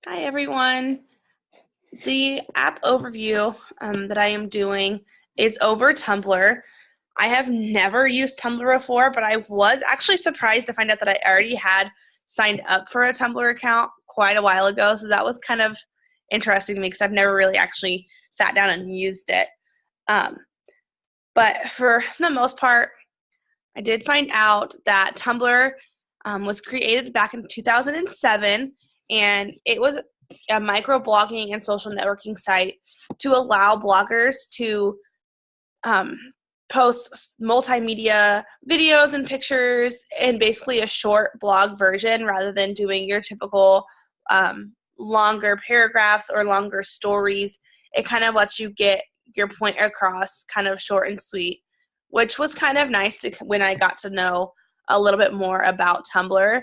Hi everyone. The app overview that I am doing is over Tumblr. I have never used Tumblr before, but I was actually surprised to find out that I already had signed up for a Tumblr account quite a while ago. So that was kind of interesting to me because I've never really actually sat down and used it. Um, but for the most part, I did find out that Tumblr was created back in 2007, and it was a microblogging and social networking site to allow bloggers to um, post multimedia videos and pictures in basically a short blog version rather than doing your typical longer paragraphs or longer stories. It kind of lets you get your point across kind of short and sweet, which was kind of nice when I got to know a little bit more about Tumblr.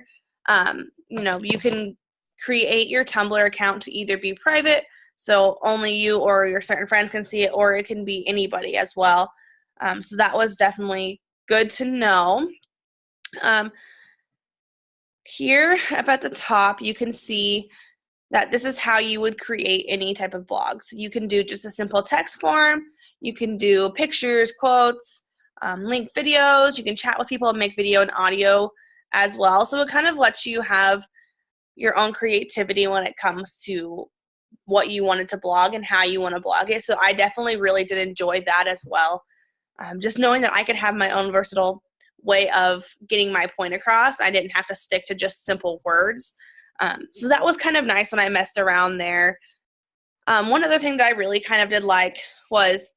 You can create your Tumblr account to either be private, so only you or your certain friends can see it, or it can be anybody as well. So that was definitely good to know. Here up at the top, you can see that this is how you would create any type of blog. So you can do just a simple text form. You can do pictures, quotes, link videos. You can chat with people and make video and audio as well. So it kind of lets you have your own creativity when it comes to what you wanted to blog and how you want to blog it. So I definitely really did enjoy that as well. Just knowing that I could have my own versatile way of getting my point across. I didn't have to stick to just simple words. So that was kind of nice when I messed around there. One other thing that I really kind of did like was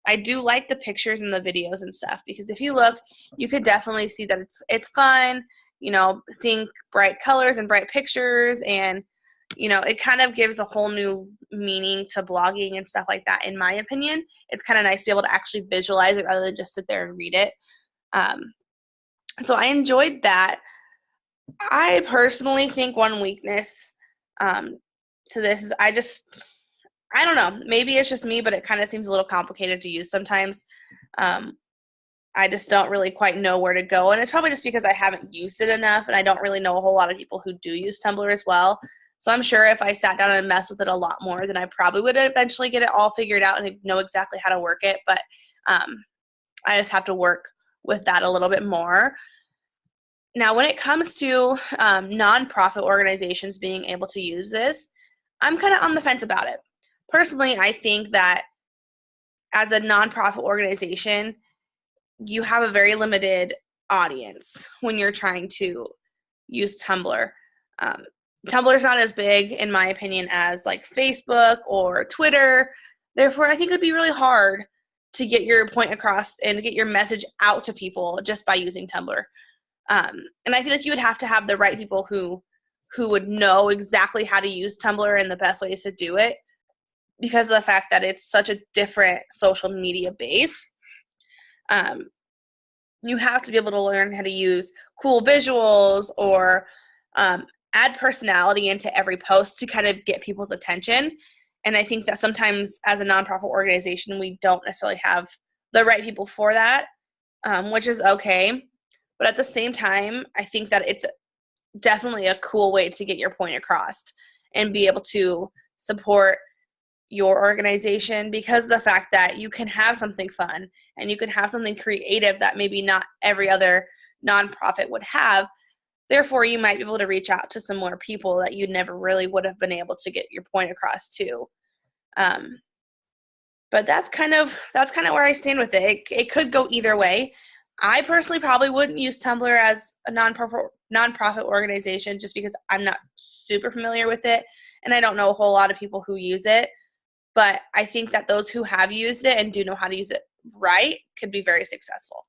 I do like the pictures and the videos and stuff, because if you look, you could definitely see that it's fun, seeing bright colors and bright pictures, and it kind of gives a whole new meaning to blogging and stuff like that. In my opinion, it's kind of nice to be able to actually visualize it rather than just sit there and read it. So I enjoyed that. I personally think one weakness to this is I don't know, maybe it's just me, but it kind of seems a little complicated to use sometimes. I just don't really quite know where to go, and it's probably just because I haven't used it enough, and I don't really know a whole lot of people who do use Tumblr as well. So I'm sure if I sat down and messed with it a lot more, then I probably would eventually get it all figured out and know exactly how to work it, but I just have to work with that a little bit more. Now, when it comes to nonprofit organizations being able to use this, I'm kind of on the fence about it. Personally, I think that as a nonprofit organization, you have a very limited audience when you're trying to use Tumblr. Tumblr is not as big, in my opinion, as like Facebook or Twitter. Therefore, I think it would be really hard to get your point across and get your message out to people just by using Tumblr. And I feel like you would have to have the right people who would know exactly how to use Tumblr and the best ways to do it, because of the fact that it's such a different social media base. You have to be able to learn how to use cool visuals or add personality into every post to kind of get people's attention. And I think that sometimes as a nonprofit organization, we don't necessarily have the right people for that, which is okay. But at the same time, I think that it's definitely a cool way to get your point across and be able to support your organization, because of the fact that you can have something fun and you can have something creative that maybe not every other nonprofit would have. Therefore, you might be able to reach out to some more people that you never really would have been able to get your point across to. But that's kind of where I stand with it. It could go either way. I personally probably wouldn't use Tumblr as a nonprofit organization just because I'm not super familiar with it and I don't know a whole lot of people who use it. But I think that those who have used it and do know how to use it right could be very successful.